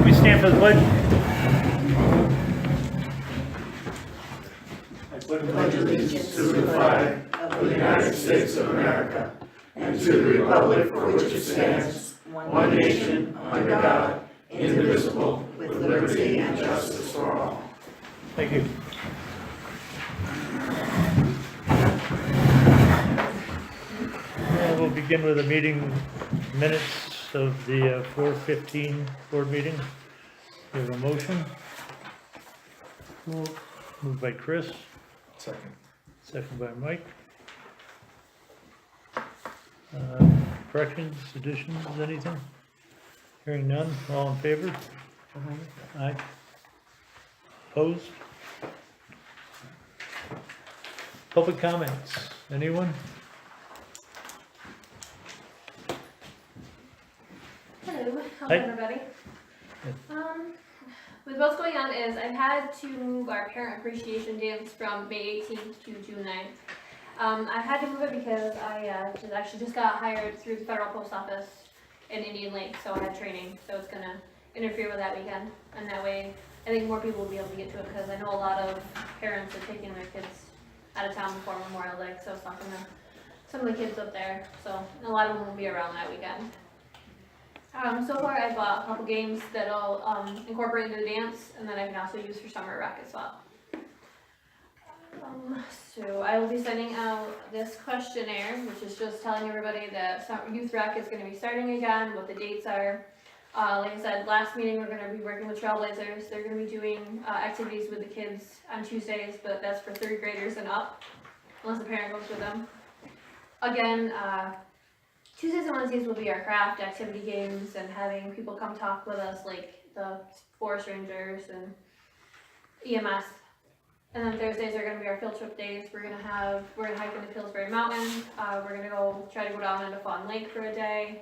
We stand for the pledge. Pledge allegiance to the flag of the United States of America and to the republic for which it stands, one nation, under God, indivisible, with liberty and justice for all. Thank you. We'll begin with the meeting minutes of the 4:15 board meeting. We have a motion. Moved by Chris, Second. second by Mike. Corrections, additions, anything? Hearing none, all in favor? Aye. Opposed? Public comments, anyone? Hello, how's Hi. everybody? With what's going on is I've had to move our parent appreciation dance from May 18th to June 9th. I've had to move it because I actually just got hired through the federal post office in Indian Lake, so I had training, so it's gonna interfere with that weekend. And that way, I think more people will be able to get to it, because I know a lot of parents are taking their kids out of town before Memorial Day, so it's talking to some of the kids up there, so a lot of them will be around that weekend. So far I bought a couple games that'll incorporate into the dance, and then I can also use for summer rec as well. So I will be sending out this questionnaire, which is just telling everybody that youth rec is going to be starting again, what the dates are. Like I said, last meeting we're going to be working with Trailblazers. They're going to be doing activities with the kids on Tuesdays, but that's for 3rd graders and up, unless the parent goes with them. Again, Tuesdays and Wednesdays will be our craft activity games and having people come talk with us, like the forest rangers and EMS. And then Thursdays are gonna be our field trip days. We're gonna hike into Pillsbury Mountain. We're gonna try to go down into Fawn Lake for a day.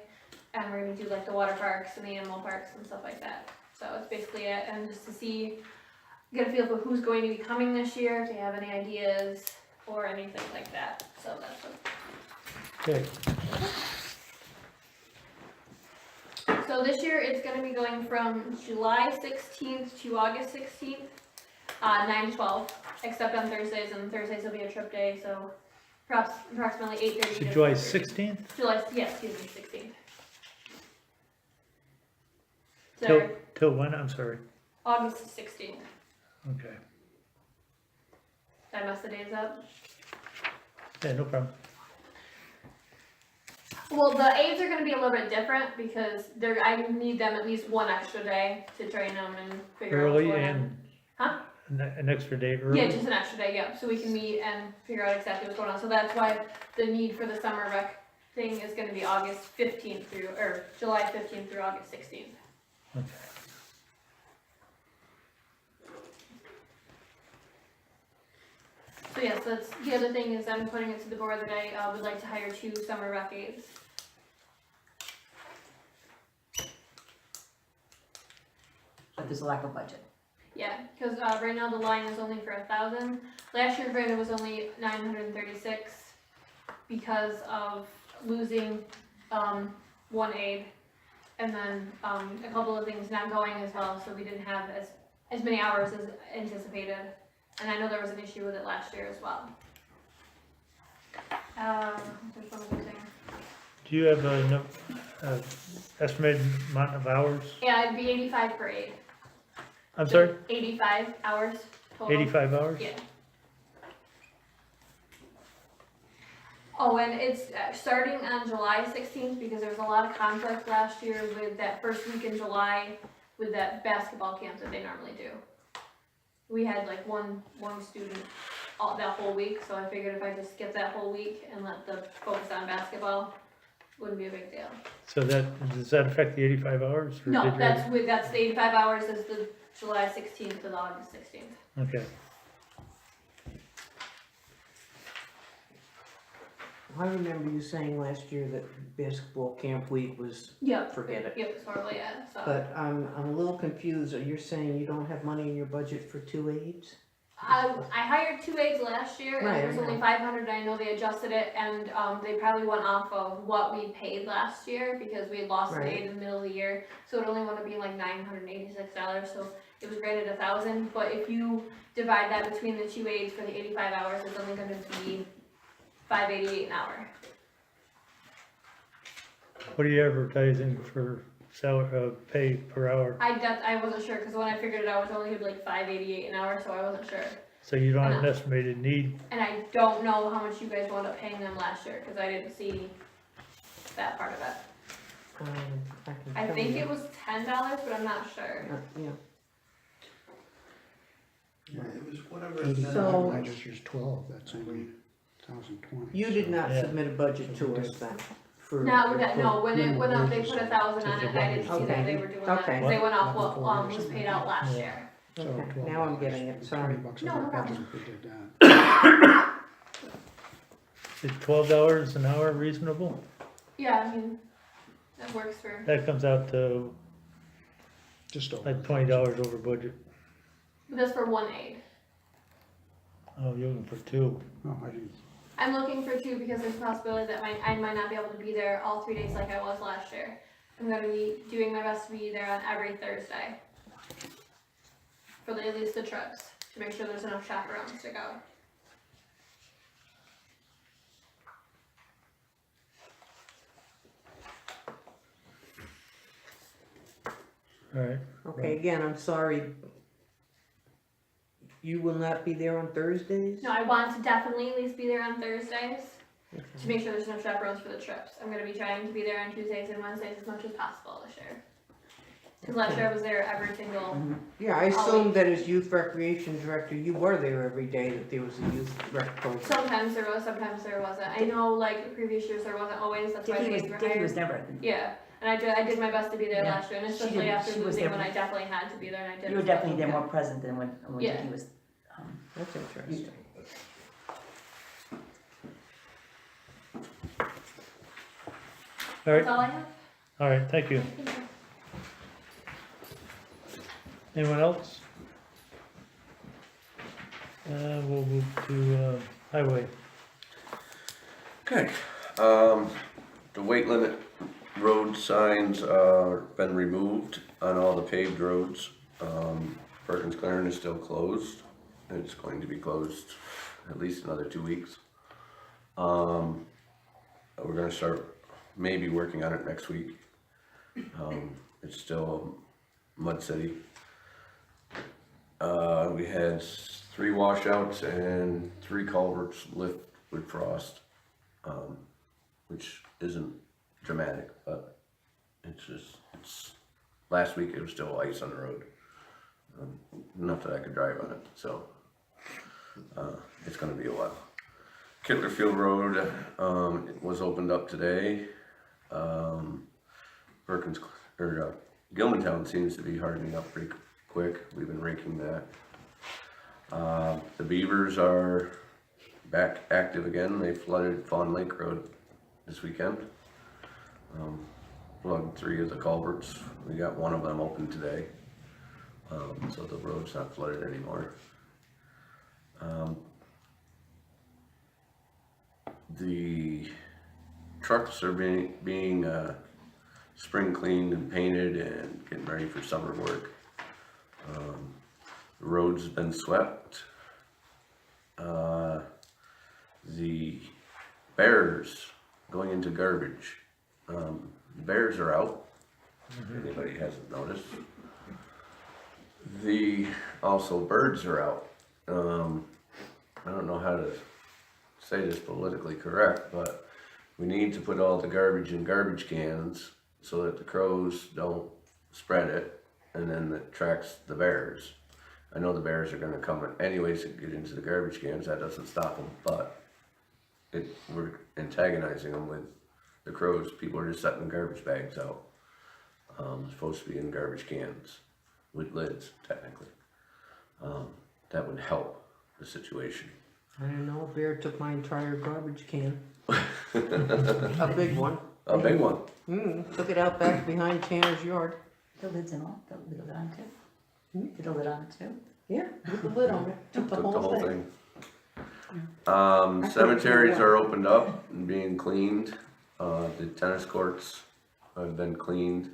And we're gonna do like the water parks and the animal parks and stuff like that. So it's basically it, and just to get a feel for who's going to be coming this year, if they have any ideas or anything like that. So that's what. Okay, So this year, it's gonna be going from July 16th to August 16th, 9 to 12, except on Thursdays, and Thursdays will be a trip day, so perhaps approximately 8:30 so to July 4:30. 16th Yes, excuse me, 16th. till, Sorry, till when, I'm sorry, August 16th. okay, Did I mess the days up? yeah, no problem. Well, the aides are gonna be a little bit different, because I need them at least one extra day to train them and figure out what's Early going on. and. Huh? An extra day early? Yeah, just an extra day, yeah, so we can meet and figure out exactly what's going on, so that's why the need for the summer rec thing is gonna be August 15th or July 15th through August 16th. Okay. So yes, that's, the other thing is I'm putting it to the board that I would like to hire 2 summer rec aides. But there's a lack of budget. Yeah, cause right now the line is only for 1,000, last year granted was only 936 because of losing, one aide. And then, a couple of things not going as well, so we didn't have as many hours as anticipated. And I know there was an issue with it last year as well. There's one other thing. Do you have estimated amount of hours? Yeah, it'd be 85 per aide. I'm sorry, 85 hours total. 85 hours? Yeah. Oh, and it's starting on July 16th, because there was a lot of conflict last year with that first week in July with that basketball camp that they normally do. We had like one student that whole week, so I figured if I just skip that whole week and let the focus on basketball, wouldn't be a big deal. So does that affect the 85 hours? or No, did you- that's the 85 hours is the July 16th to the August 16th. Okay, I remember you saying last year that basketball camp week was, Yep. forget it. Yep, totally, yeah, so. But I'm a little confused. You're saying you don't have money in your budget for 2 aides? I hired 2 aides last year, and it was Right, only 500, I know they adjusted it, and, they probably went off of what we paid last year, because we had lost an Right. aide in the middle of the year, so it only wound up being like $986, so it was graded 1,000, but if you divide that between the 2 aides for the 85 hours, it's only gonna be $588 an hour. What are you advertising for pay per hour? I wasn't sure, cause when I figured it out, it was only gonna be like $588 an hour, so I wasn't sure. So you don't have an estimated need? And I don't know how much you guys wound up paying them last year, cause I didn't see that part of it. I think it was $10, but I'm not sure. Yeah, Yeah, it was whatever. So- I just used 12, that's only 1,020. you did not Yeah. submit a budget to us then? For Not with that, no, when minimum they wages. put 1,000 on it, and I didn't see that Okay. they were doing that, Okay. cause they went off what, What? was paid out last Yeah. year. So Okay, $12 now I'm getting it, sorry. $20 No, over no problem. budget if we did that. Is $12 an hour reasonable? Yeah, I mean, that works for, That comes out to Just over. like $20 over budget. that's for 1 aide. Oh, you're looking for 2. No, I didn't. I'm looking for 2 because there's a possibility that I might not be able to be there all 3 days like I was last year. I'm gonna be doing my best to be there on every Thursday. For at least the trips, to make sure there's enough chaperones to go. Alright, Okay, again, I'm sorry. You will not be there on Thursdays? No, I want to definitely at least be there on Thursdays, to make sure there's enough chaperones for the trips. I'm gonna be trying to be there on Tuesdays and Wednesdays as much as possible this year. Cause last year I was there every single, Yeah, I assumed that as youth recreation director, you were there every day that there was a youth rec program. sometimes there was, sometimes there wasn't. I know like previous years there wasn't always, that's why Dickie the was, aides were Dickie was hired. never, Yeah, and I did my best to be there Yeah. last year, and She especially did- after she was losing there. when I definitely had to be there, and I did. you were as well. definitely there more present than when Yeah. Dickie was, That's interesting. alright, That's all I have. alright, thank you. Thank you. Anyone else? We'll move to, highway. Okay, the weight limit road signs are been removed on all the paved roads. Perkins Clarendon is still closed, it's going to be closed at least another 2 weeks. We're gonna start maybe working on it next week. It's still Mud City. We had 3 washouts and 3 culverts lift with frost. Which isn't dramatic, but last week it was still ice on the road. Enough that I could drive on it, so, it's gonna be a while. Kittlerfield Road, it was opened up today. Gilmantown seems to be hardening up pretty quick, we've been raking that. The beavers are back active again, they flooded Fawn Lake Road this weekend. Plugged 3 of the culverts, we got 1 of them open today, so the road's not flooded anymore. The trucks are being spring cleaned and painted and getting ready for summer work. The road's been swept. The bears going into garbage. The bears are out, if anybody hasn't noticed. Also birds are out. I don't know how to say this politically correct, but we need to put all the garbage in garbage cans so that the crows don't spread it and then it attracts the bears. I know the bears are gonna come anyways and get into the garbage cans, that doesn't stop them, but we're antagonizing them with the crows. People are just setting garbage bags out. Supposed to be in garbage cans with lids, technically. That would help the situation. I don't know, a bear took my entire garbage can. A big one. A big one. Took it out back behind Tanner's yard. the lid's and all, the lid on too. Did the lid on too? Yeah, put the lid on it, took the took the whole whole thing. thing. I Cemeteries couldn't are opened up and being cleaned, the tennis courts have been cleaned.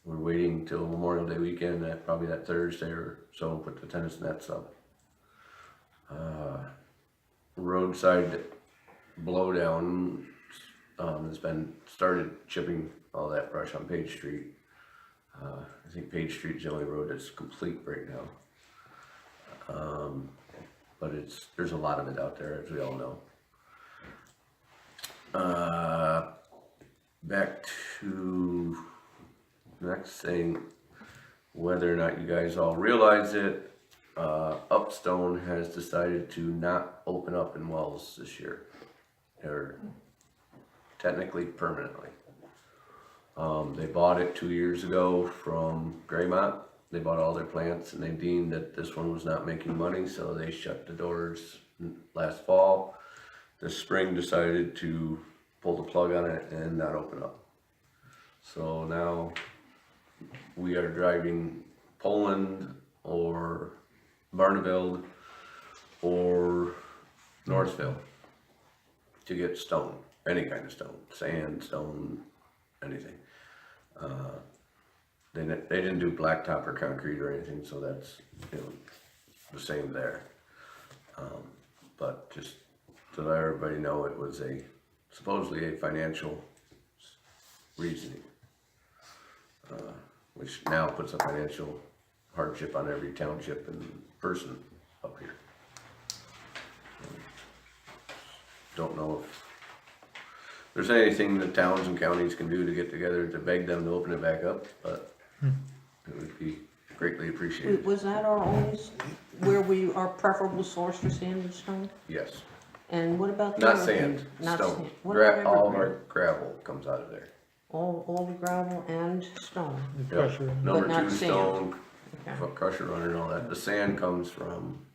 We're waiting till Memorial Day weekend, probably that Thursday or so, put the tennis nets up. Roadside blowdown, has been started chipping all that brush on Page Street. I think Page Street's the only road that's complete right now. But there's a lot of it out there, as we all know. Back to next thing, whether or not you guys all realize it, Upstone has decided to not open up in Wells this year. Or technically permanently. They bought it 2 years ago from Graymont. They bought all their plants and they deemed that this one was not making money, so they shut the doors last fall. This spring decided to pull the plug on it and not open up. So now we are driving Poland or Barneveld or Northville to get stone, any kind of stone, sand, stone, anything. They didn't do blacktop or concrete or anything, so that's, the same there. But just to let everybody know, it was supposedly a financial reasoning, which now puts a financial hardship on every township and person up here. Don't know if there's anything that towns and counties can do to get together to beg them to open it back up, but it would be greatly appreciated. Was that our preferable source for sand and stone? Yes, And what about the not other sand, thing? Not stone. sand. What about All of evergreen? our gravel comes out of there. All the gravel and stone. The Yep. pressure. Number But not 2 sand. stone, Okay. crusher runner and all that. The sand comes from,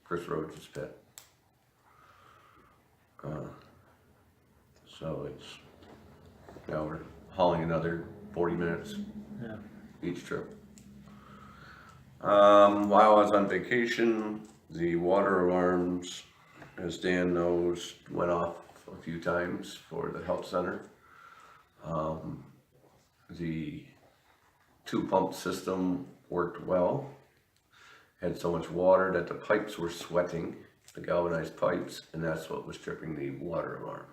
Chris Rhodes' pit. So now we're hauling another 40 minutes Yeah. each trip. While I was on vacation, the water alarms, as Dan knows, went off a few times for the health center. The 2-pump system worked well. Had so much water that the pipes were sweating, the galvanized pipes, and that's what was tripping the water alarm.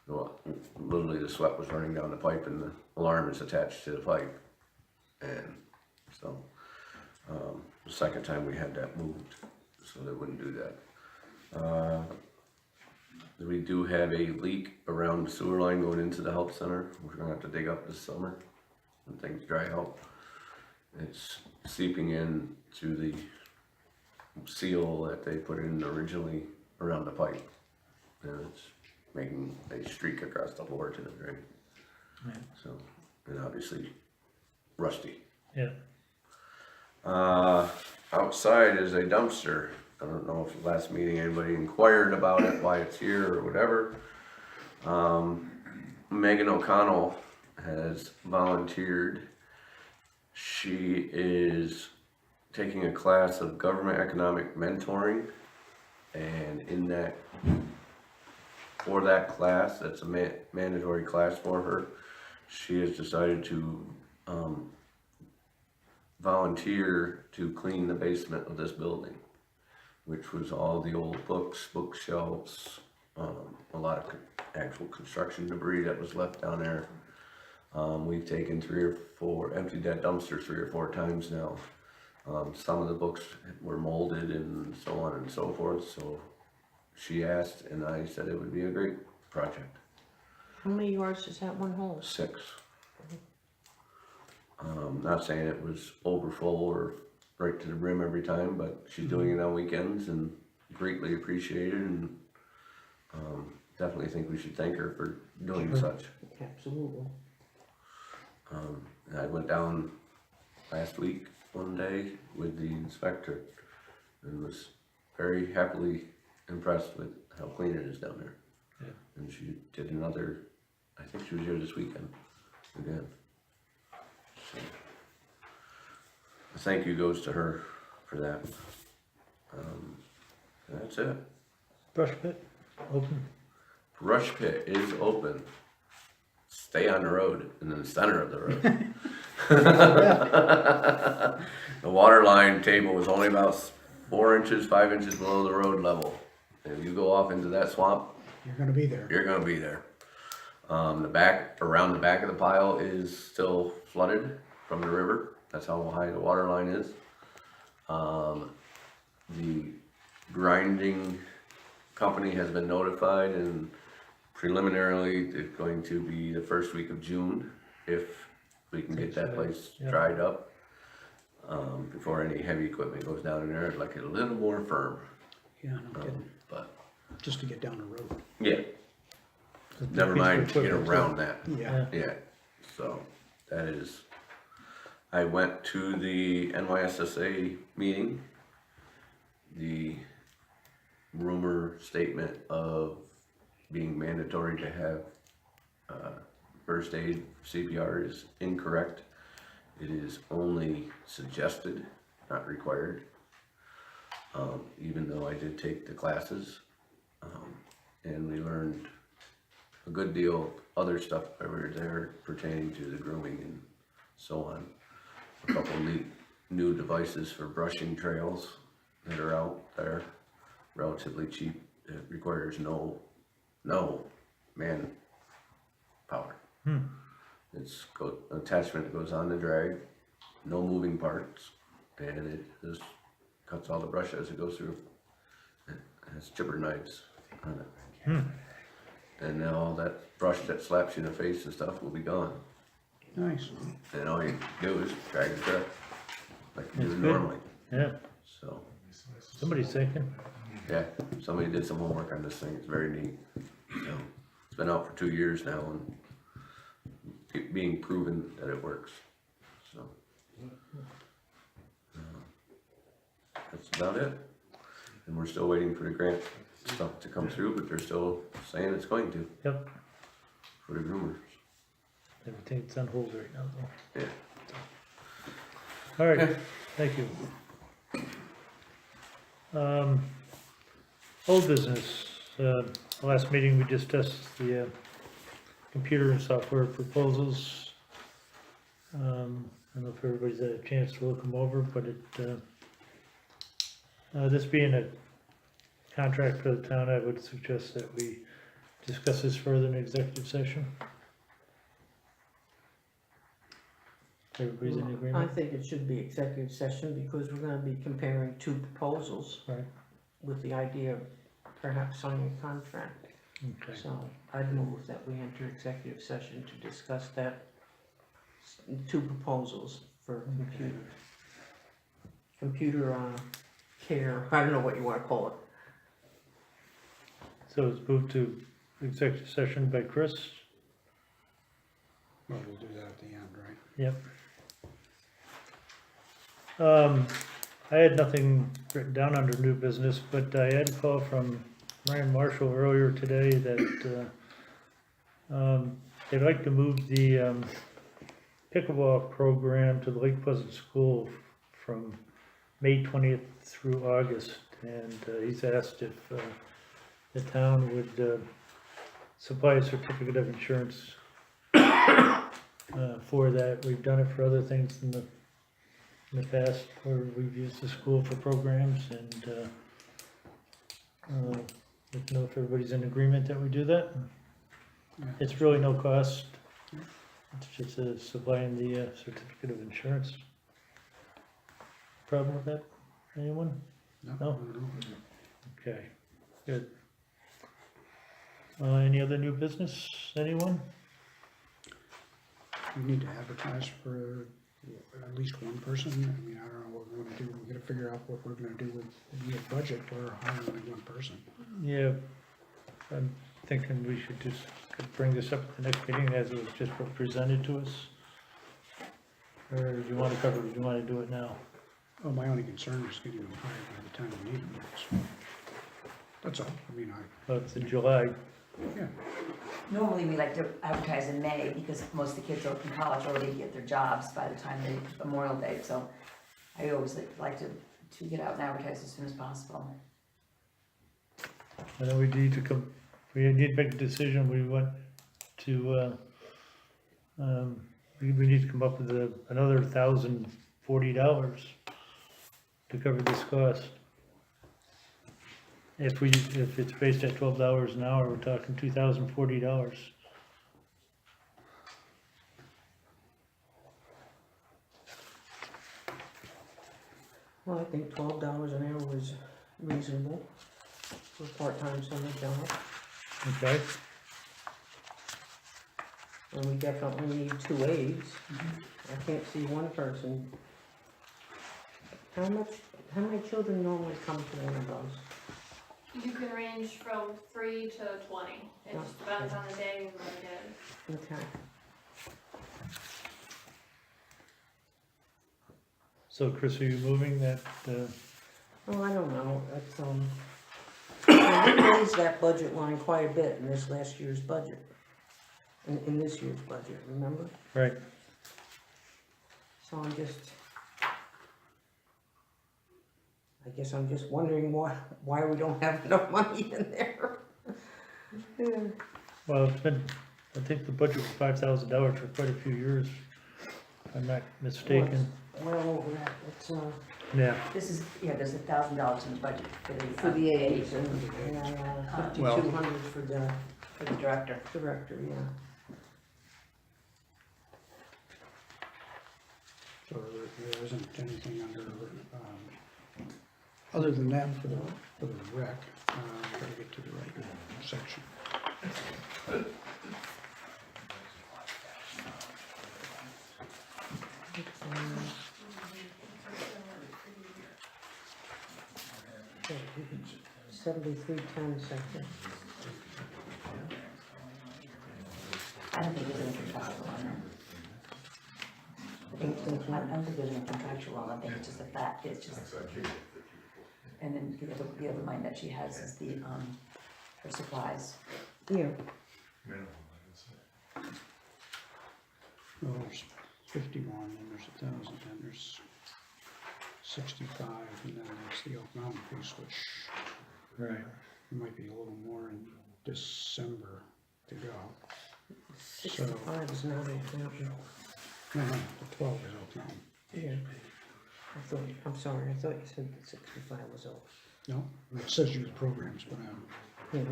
Well, literally the sweat was running down the pipe and the alarm is attached to the pipe. And so, the second time we had that moved, so they wouldn't do that. We do have a leak around the sewer line going into the health center. We're gonna have to dig up this summer when things dry out. It's seeping in to the seal that they put in originally around the pipe. And it's making a streak across the floor to the drain. Yeah. So, and obviously rusty. Yeah. Outside is a dumpster. I don't know if last meeting anybody inquired about it, why it's here or whatever. Megan O'Connell has volunteered. She is taking a class of government economic mentoring, and for that class, that's a mandatory class for her, she has decided to volunteer to clean the basement of this building, which was all the old books, bookshelves, a lot of actual construction debris that was left down there. We've taken emptied that dumpster 3 or 4 times now. Some of the books were molded and so on and so forth, so she asked and I said it would be a great project. How many yards does that one hold? 6. Not saying it was overfull or right to the brim every time, but she's doing it on weekends and greatly appreciated, and definitely think we should thank her for doing such. Absolutely. And I went down last week one day with the inspector and was very happily impressed with how clean it is down there. Yeah. And she did another, I think she was here this weekend again. So, thank you goes to her for that. That's it. Brush pit, open. Brush pit is open. Stay on the road, in the center of the road. The water line table is only about 4 inches, 5 inches below the road level. And if you go off into that swamp, You're gonna be there. you're gonna be there. Around the back of the pile is still flooded from the river. That's how high the water line is. The grinding company has been notified, and preliminarily it's going to be the first week of June if we can get that place Yeah. dried up. Before any heavy equipment goes down in there, I'd like it a little more firm. Yeah, no kidding. But Just to get down the road. yeah, never mind to get around that. Yeah. Yeah, so that is, I went to the NYSSA meeting. The rumor statement of being mandatory to have first aid CPR is incorrect. It is only suggested, not required. Even though I did take the classes, and we learned a good deal of other stuff while we were there pertaining to the grooming and so on. A couple neat new devices for brushing trails that are out there, relatively cheap. It requires no man power. It's attachment that goes on the drag, no moving parts, and it just cuts all the brush as it goes through. It has chipper knives on it. And now all that brush that slaps you in the face and stuff will be gone. Nice. And all you do is drag the truck like you do That's good. normally. Yeah, So, somebody's thinking. yeah, somebody did some homework on this thing. It's very neat. So, it's been out for 2 years now and it being proven that it works. So, that's about it. And we're still waiting for the grant stuff to come through, but they're still saying it's going to Yep, for the groomers. everything's on hold right now though. Yeah. All right, Okay. thank you. Old business, last meeting we discussed the computer and software proposals. I don't know if everybody's had a chance to look them over, but this being a contract for the town, I would suggest that we discuss this further in executive session. Everybody's in I agreement? think it should be executive session because we're gonna be comparing two proposals Right, with the idea of perhaps signing a contract. okay. So I'd move that we enter executive session to discuss that, two proposals for computer care, I don't know what you wanna call it. So it's moved to executive session by Chris? Well, we'll do that at the end, right? Yep. I had nothing written down under new business, but I had a call from Ryan Marshall earlier today that, they'd like to move the, pickleball program to the Lake Pleasant School from May 20th through August. And, he's asked if, the town would, supply a certificate of insurance for that. We've done it for other things in the past where we've used the school for programs, and I don't know if everybody's in agreement that we do that. Yeah. It's really no cost. It's just supplying the certificate of insurance. Problem with that? Anyone? No? No. Okay, good. Any other new business? Anyone? We need to advertise for at least one person. I mean, I don't know what we're gonna do. We gotta figure out what we're gonna do with the budget for hiring only one person. Yeah, I'm thinking we should just bring this up at the next meeting as it was just presented to us. Or do you want to cover it, do you want to do it now? Oh, my only concern is getting them hired by the time we need them. That's all. I mean, Well, it's in July. yeah, Normally, we like to advertise in May because most of the kids out in college already get their jobs by the time they Memorial Day, so I always like to get out and advertise as soon as possible. I know we need to make a decision, we want to, we need to come up with another $1,040 to cover this cost. If it's based at $12 an hour, we're talking $2,040. Well, I think $12 an hour was reasonable for a part-time summer job. Okay, And we definitely need 2 aides. I can't see one person. How many children normally come to one of those? You can range from 3 to 20, it just depends on the day and what it is. Okay. so Chris, are you moving that, Oh, I don't know, that's, we raised that budget line quite a bit in this last year's budget. In this year's budget, remember? right, So I guess I'm just wondering why we don't have enough money in there. Yeah. well, it's been, I think the budget was $5,000 for quite a few years, if I'm not mistaken. Well over that, it's, Yeah, This is, yeah, there's $1,000 in the budget for the aides and, Well- 5,200 for the for the director. director, yeah. So there isn't anything under, other than that for the rec, gotta get to the right section. Okay, 7310 section. I don't think there's any contractual on there. I don't think there's any contractual on it, I think it's just a fact, it's just. And then the other line that she has is the, her supplies. Yeah, Well, there's 51, then there's 1,000, then there's 65, and then there's the Oak Mountain piece, which right. might be a little more in December to go. 65 is not Oak Mountain. No, the 12 is Oak Mountain. Yeah. I'm sorry, I thought you said that 65 was Oak. No, it says youth programs, but Yeah.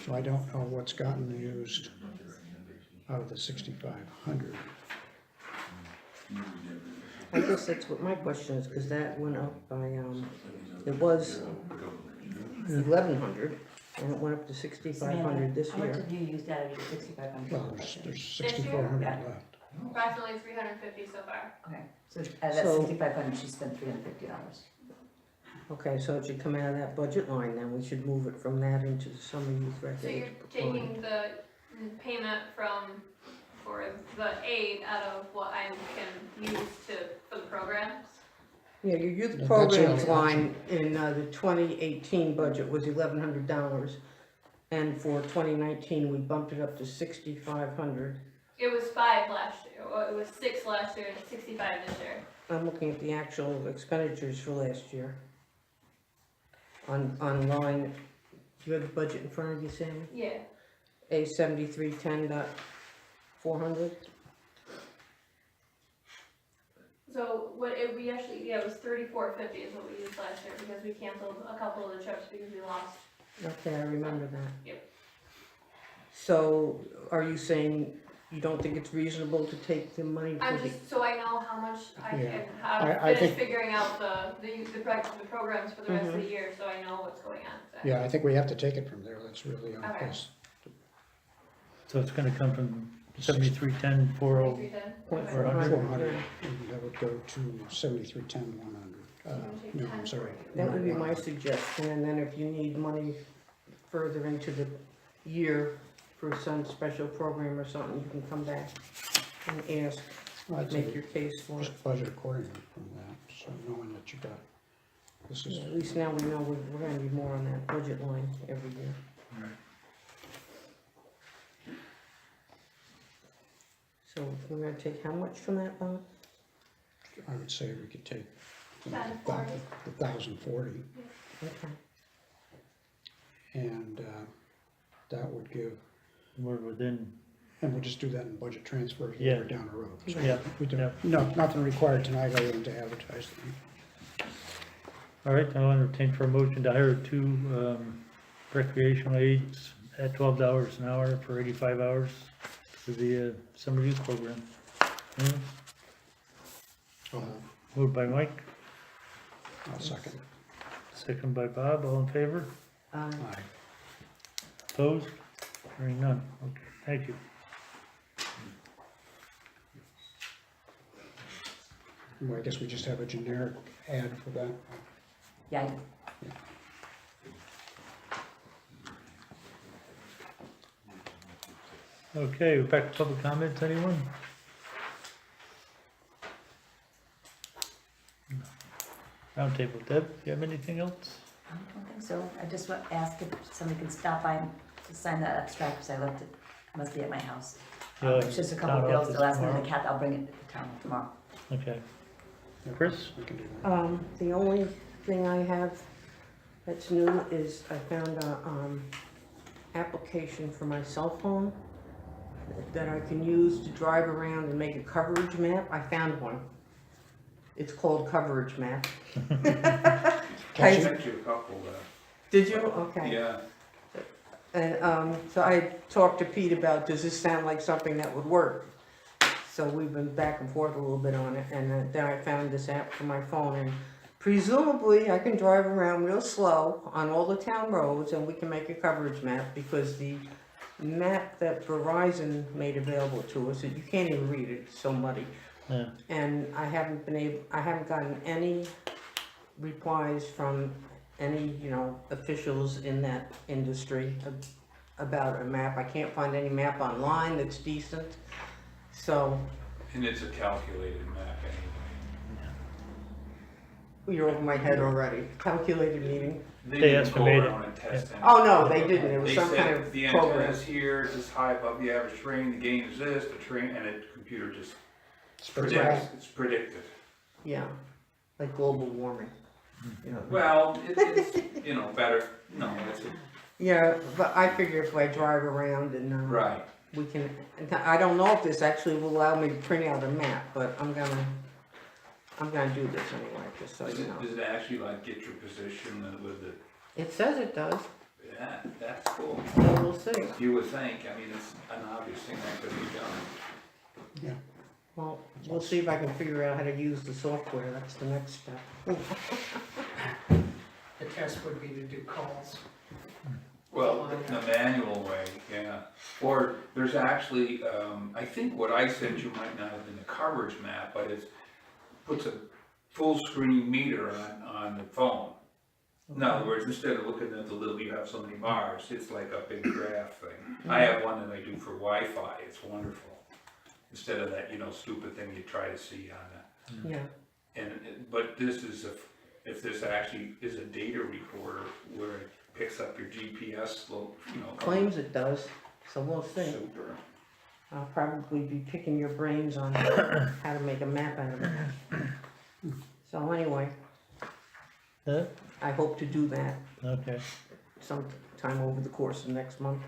so I don't know what's gotten used out of the 6,500. I guess that's what my question is, because that went up by, it was 1,100, and it went up to 6,500 this How much year. have you used out of your 6,500? Well, there's 6,400 Yeah. left. Approximately 350 so far. Okay, so out of that So- 6,500, she spent $350. Okay, so it should come out of that budget line, then we should move it from that into the summer youth So rec you're aid line. taking the payment for the aid out of what I can use for the programs? Yeah, your youth That's programs it. line in the 2018 budget was $1,100, and for 2019, we bumped it up to 6,500. It was 5 last year, well, it was 6 last year, and 65 this year. I'm looking at the actual expenditures for last year. On line, do you have the budget in front of you, Sammy? Yeah, A 7310.400? so we actually, it was 3450 is what we used last year, because we canceled a couple of the trips because we lost. Okay, I remember that. Yep. So, are you saying you don't think it's reasonable to take the money for I'm the, just, so I know how much I Yeah. can, I finish think- figuring out the programs for the rest of the year, so I know what's going on. So. Yeah, I think we have to take it from there, that's really on Okay. this. So it's gonna come from 7310, 40, 310? Point Okay. Or 100. 400, and that would go to 7310, 100. No, I'm sorry. that would be my suggestion, and then if you need money further into the year for some special program or something, you can come back and ask, I'd make say your case for it. just budget accordingly from that, so knowing that you got, this is, Yeah, at least now we know we're gonna need more on that budget line every year. So we're gonna take how much from that, Bob? I would say we could take the 1040. 1,040, Okay. and that would give, We're within, and we'll just do that in budget transfers Yeah. later down the road. So Yeah, we do, yeah. no, nothing required tonight other than to advertise them. all right, I'll entertain for a motion to hire 2 recreational aides at $12 an hour for 85 hours for the summer youth program. Moved by Mike, I'll second. second by Bob, all in favor? Aye. Opposed? Hearing none, okay, thank you. Well, I guess we just have a generic ad for that. Yeah, Okay, we're back to public comments, anyone? Roundtable, Deb, do you have anything else? I don't think so. I just want to ask if somebody can stop by to sign that abstract, because I left it, must be at my house. It's just a couple Town bills, office the last one, tomorrow? the cat, I'll bring it to the town tomorrow. Okay, Chris? We can do that. The only thing I have that's new is I found a, application for my cell phone that I can use to drive around and make a coverage map. I found one. It's called Coverage Map. I I- sent you a couple, Did you? Okay. yeah. And, so I talked to Pete about, does this sound like something that would work? So we've been back and forth a little bit on it, and then I found this app for my phone, and presumably I can drive around real slow on all the town roads, and we can make a coverage map, because the map that Verizon made available to us, you can't even read it, it's so muddy. Yeah. And I haven't gotten any replies from any, officials in that industry about a map. I can't find any map online that's decent, so And it's a calculated map anyway. you're over my head already. Calculated meaning? They They didn't go estimated. around and test anything. Oh, no, they didn't. It was They some kind said of the program. antenna's here, it's this high above the average terrain, the gain is this, the terrain, and the computer just Spreads it predicts, out. it's predicted. Yeah, like global warming. Well, it's, better, no, it's, Yeah, but I figure if I drive around and, right. we can, I don't know if this actually will allow me to print out a map, but I'm gonna do this anyway, just so Does you it, know. does it actually like get your position with the, It says it does, yeah, that's cool. so we'll see. You would think, I mean, it's an obvious thing that could be done. Yeah. Well, we'll see if I can figure out how to use the software, that's the next step. The test would be to do calls. Well, the manual way, yeah. Or there's actually, I think what I sent you might not have been the coverage map, but it puts a full screen meter on the phone. In other words, instead of looking at the little, you have so many bars, it's like a big graph thing. I have one that I do for Wi-Fi, it's wonderful. Instead of that, stupid thing you try to see on Yeah, but this is, if this actually is a data recorder where it picks up your GPS, claims it does, so we'll see. Super. I'll probably be picking your brains on how to make a map out of it. So anyway, Huh? I hope to do that Okay, sometime over the course of next month.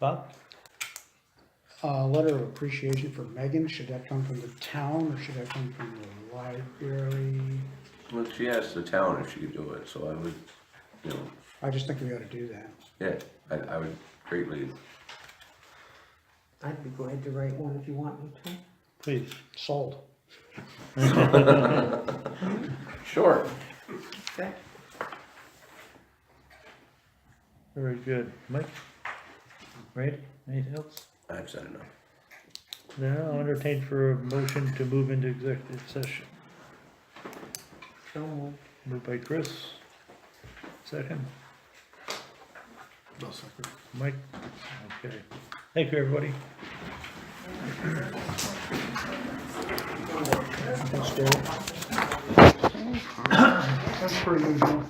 Bob? Letter of appreciation for Megan, should that come from the town or should that come from the library? Well, she asked the town if she could do it, so I would, I just think we ought to do that. yeah, I would greatly, I'd be glad to write one if you want me to. Please. Sold. sure. Okay. Very good. Mike? Randy, anything else? I've said enough. Then I'll entertain for a motion to move into executive session. So moved. Moved by Chris. Second, I'll second. Mike? Okay. Thank you, everybody. Thanks, Dave. That's pretty usual.